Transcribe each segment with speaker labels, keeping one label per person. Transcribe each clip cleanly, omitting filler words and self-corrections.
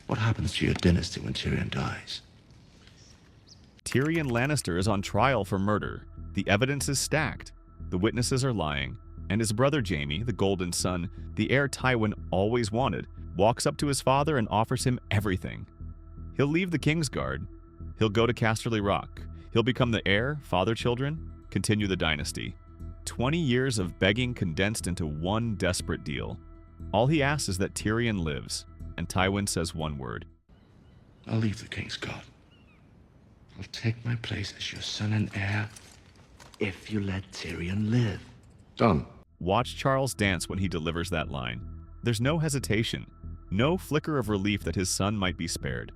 Speaker 1: What happens to your dynasty when Tyrion dies?
Speaker 2: Tyrion Lannister is on trial for murder. The evidence is stacked. The witnesses are lying. And his brother Jaime, the Golden Son, the heir Tywin always wanted, walks up to his father and offers him everything. He'll leave the Kingsguard. He'll go to Casterly Rock. He'll become the heir, father children, continue the dynasty. 20 years of begging condensed into one desperate deal. All he asks is that Tyrion lives, and Tywin says one word.
Speaker 1: I'll leave the Kingsguard. I'll take my place as your son and heir if you let Tyrion live. Done.
Speaker 2: Watch Charles dance when he delivers that line. There's no hesitation, no flicker of relief that his son might be spared,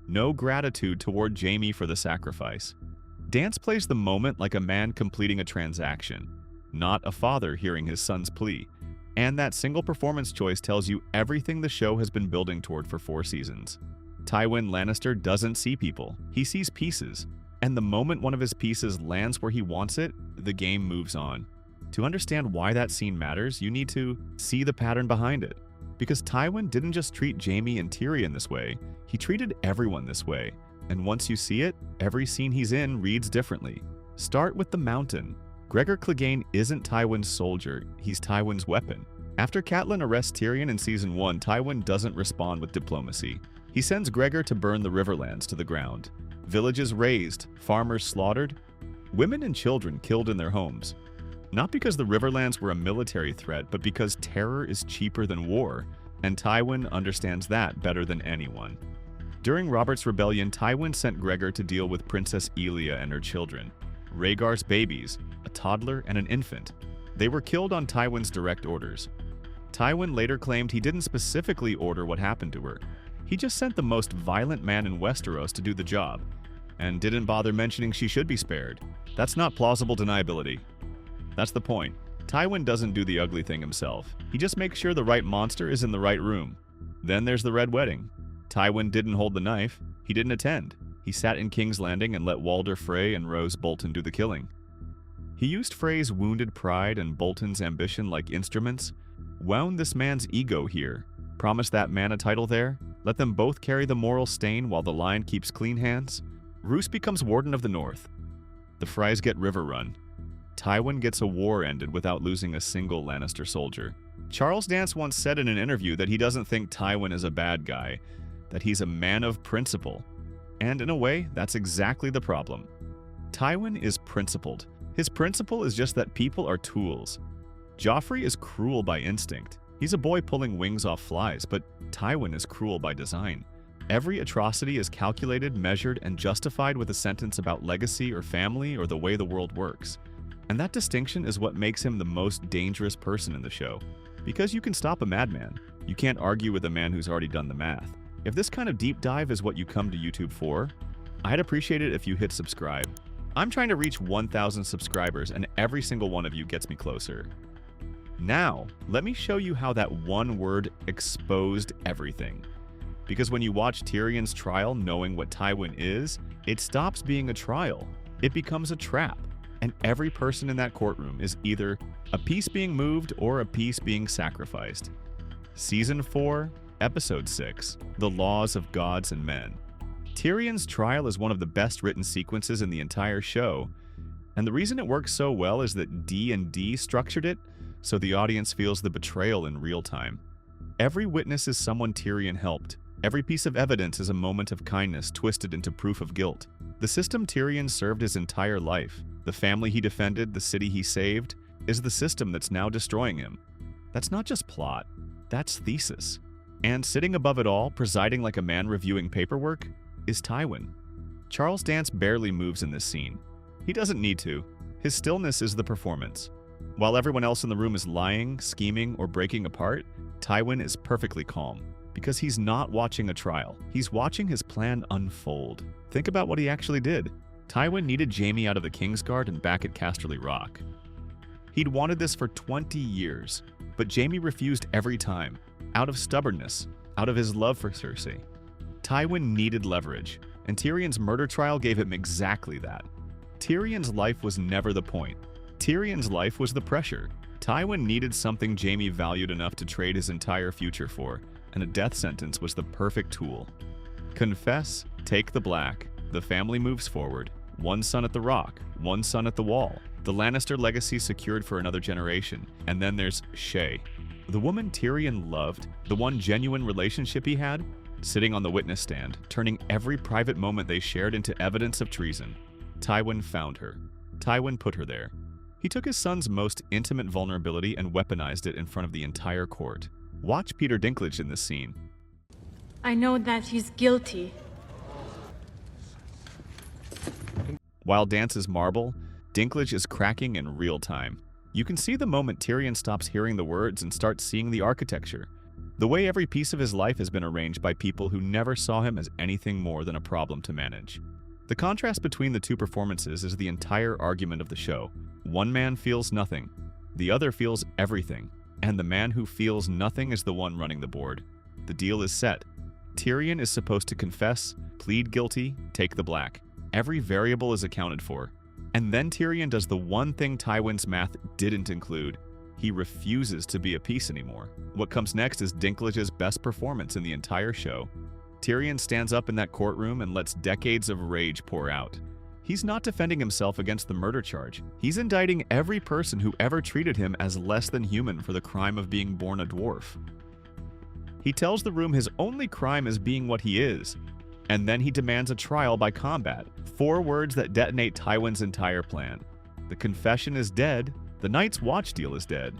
Speaker 2: no gratitude toward Jaime for the sacrifice. Dance plays the moment like a man completing a transaction, not a father hearing his son's plea. And that single performance choice tells you everything the show has been building toward for 4 seasons. Tywin Lannister doesn't see people, he sees pieces. And the moment one of his pieces lands where he wants it, the game moves on. To understand why that scene matters, you need to see the pattern behind it. Because Tywin didn't just treat Jaime and Tyrion this way, he treated everyone this way. And once you see it, every scene he's in reads differently. Start with the Mountain. Gregor Clegane isn't Tywin's soldier, he's Tywin's weapon. After Catelyn arrests Tyrion in Season 1, Tywin doesn't respond with diplomacy. He sends Gregor to burn the Riverlands to the ground. Villages razed, farmers slaughtered, women and children killed in their homes. Not because the Riverlands were a military threat, but because terror is cheaper than war, and Tywin understands that better than anyone. During Robert's Rebellion, Tywin sent Gregor to deal with Princess Elia and her children, Rhaegar's babies, a toddler and an infant. They were killed on Tywin's direct orders. Tywin later claimed he didn't specifically order what happened to her. He just sent the most violent man in Westeros to do the job, and didn't bother mentioning she should be spared. That's not plausible deniability. That's the point. Tywin doesn't do the ugly thing himself. He just makes sure the right monster is in the right room. Then there's the Red Wedding. Tywin didn't hold the knife. He didn't attend. He sat in King's Landing and let Walder Frey and Rose Bolton do the killing. He used Frey's wounded pride and Bolton's ambition like instruments, wound this man's ego here, promised that man a title there, let them both carry the moral stain while the Lion keeps clean hands. Roose becomes Warden of the North. The Freys get River Run. Tywin gets a war ended without losing a single Lannister soldier. Charles Dance once said in an interview that he doesn't think Tywin is a bad guy, that he's a man of principle. And in a way, that's exactly the problem. Tywin is principled. His principle is just that people are tools. Joffrey is cruel by instinct. He's a boy pulling wings off flies, but Tywin is cruel by design. Every atrocity is calculated, measured, and justified with a sentence about legacy or family or the way the world works. And that distinction is what makes him the most dangerous person in the show. Because you can stop a madman. You can't argue with a man who's already done the math. If this kind of deep dive is what you come to YouTube for, I'd appreciate it if you hit subscribe. I'm trying to reach 1,000 subscribers, and every single one of you gets me closer. Now, let me show you how that one word exposed everything. Because when you watch Tyrion's trial knowing what Tywin is, it stops being a trial. It becomes a trap. And every person in that courtroom is either a piece being moved or a piece being sacrificed. Season 4, Episode 6, The Laws of Gods and Men. Tyrion's trial is one of the best written sequences in the entire show, and the reason it works so well is that D&D structured it so the audience feels the betrayal in real time. Every witness is someone Tyrion helped. Every piece of evidence is a moment of kindness twisted into proof of guilt. The system Tyrion served his entire life, the family he defended, the city he saved, is the system that's now destroying him. That's not just plot, that's thesis. And sitting above it all, presiding like a man reviewing paperwork, is Tywin. Charles Dance barely moves in this scene. He doesn't need to. His stillness is the performance. While everyone else in the room is lying, scheming, or breaking apart, Tywin is perfectly calm. Because he's not watching a trial. He's watching his plan unfold. Think about what he actually did. Tywin needed Jaime out of the Kingsguard and back at Casterly Rock. He'd wanted this for 20 years, but Jaime refused every time, out of stubbornness, out of his love for Cersei. Tywin needed leverage, and Tyrion's murder trial gave him exactly that. Tyrion's life was never the point. Tyrion's life was the pressure. Tywin needed something Jaime valued enough to trade his entire future for, and a death sentence was the perfect tool. Confess, take the black. The family moves forward. One son at the rock, one son at the wall. The Lannister legacy secured for another generation. And then there's Shae. The woman Tyrion loved, the one genuine relationship he had, sitting on the witness stand, turning every private moment they shared into evidence of treason. Tywin found her. Tywin put her there. He took his son's most intimate vulnerability and weaponized it in front of the entire court. Watch Peter Dinklage in this scene.
Speaker 3: I know that he's guilty.
Speaker 2: While Dance's marble, Dinklage is cracking in real time. You can see the moment Tyrion stops hearing the words and starts seeing the architecture. The way every piece of his life has been arranged by people who never saw him as anything more than a problem to manage. The contrast between the two performances is the entire argument of the show. One man feels nothing, the other feels everything, and the man who feels nothing is the one running the board. The deal is set. Tyrion is supposed to confess, plead guilty, take the black. Every variable is accounted for. And then Tyrion does the one thing Tywin's math didn't include. He refuses to be a piece anymore. What comes next is Dinklage's best performance in the entire show. Tyrion stands up in that courtroom and lets decades of rage pour out. He's not defending himself against the murder charge. He's indicting every person who ever treated him as less than human for the crime of being born a dwarf. He tells the room his only crime is being what he is, and then he demands a trial by combat. 4 words that detonate Tywin's entire plan. The confession is dead. The Night's Watch deal is dead.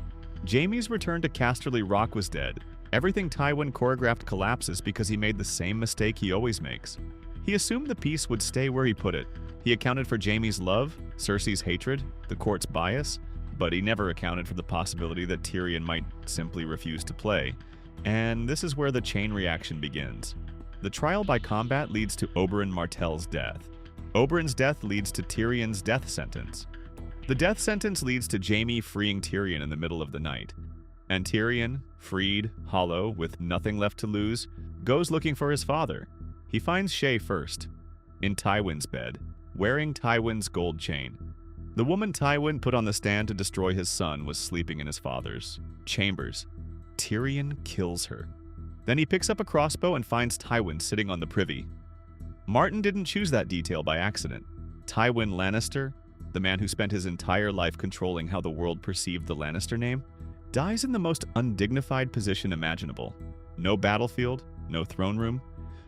Speaker 2: Jaime's return to Casterly Rock was dead. Everything Tywin choreographed collapses because he made the same mistake he always makes. He assumed the peace would stay where he put it. He accounted for Jaime's love, Cersei's hatred, the court's bias, but he never accounted for the possibility that Tyrion might simply refuse to play. And this is where the chain reaction begins. The trial by combat leads to Oberyn Martell's death. Oberyn's death leads to Tyrion's death sentence. The death sentence leads to Jaime freeing Tyrion in the middle of the night. And Tyrion, freed, hollow, with nothing left to lose, goes looking for his father. He finds Shae first, in Tywin's bed, wearing Tywin's gold chain. The woman Tywin put on the stand to destroy his son was sleeping in his father's chambers. Tyrion kills her. Then he picks up a crossbow and finds Tywin sitting on the privy. Martin didn't choose that detail by accident. Tywin Lannister, the man who spent his entire life controlling how the world perceived the Lannister name, dies in the most undignified position imaginable. No battlefield, no throne room,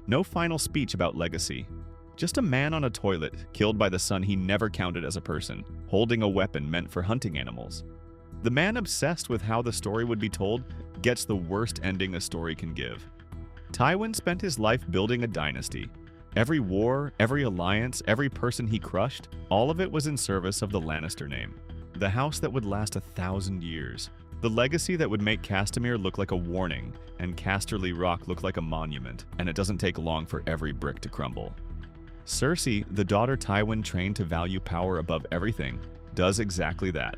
Speaker 2: no final speech about legacy. Just a man on a toilet, killed by the son he never counted as a person, holding a weapon meant for hunting animals. The man obsessed with how the story would be told gets the worst ending a story can give. Tywin spent his life building a dynasty. Every war, every alliance, every person he crushed, all of it was in service of the Lannister name. The house that would last 1,000 years. The legacy that would make Castamere look like a warning and Casterly Rock look like a monument, and it doesn't take long for every brick to crumble. Cersei, the daughter Tywin trained to value power above everything, does exactly that.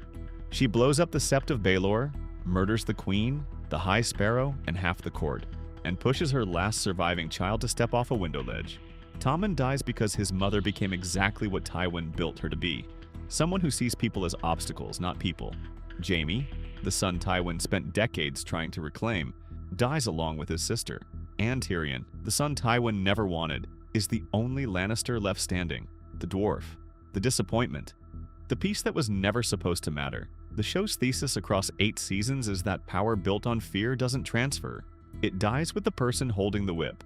Speaker 2: She blows up the Sept of Baelor, murders the Queen, the High Sparrow, and half the court, and pushes her last surviving child to step off a window ledge. Tommen dies because his mother became exactly what Tywin built her to be, someone who sees people as obstacles, not people. Jaime, the son Tywin spent decades trying to reclaim, dies along with his sister. And Tyrion, the son Tywin never wanted, is the only Lannister left standing, the dwarf, the disappointment, the piece that was never supposed to matter. The show's thesis across 8 seasons is that power built on fear doesn't transfer. It dies with the person holding the whip.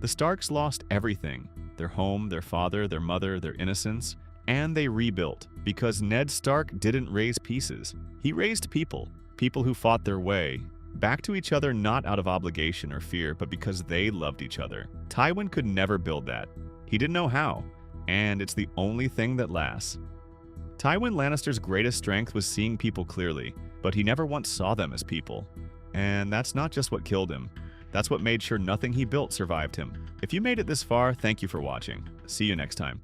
Speaker 2: The Starks lost everything, their home, their father, their mother, their innocence, and they rebuilt because Ned Stark didn't raise pieces. He raised people, people who fought their way, back to each other not out of obligation or fear, but because they loved each other. Tywin could never build that. He didn't know how, and it's the only thing that lasts. Tywin Lannister's greatest strength was seeing people clearly, but he never once saw them as people. And that's not just what killed him. That's what made sure nothing he built survived him. If you made it this far, thank you for watching. See you next time.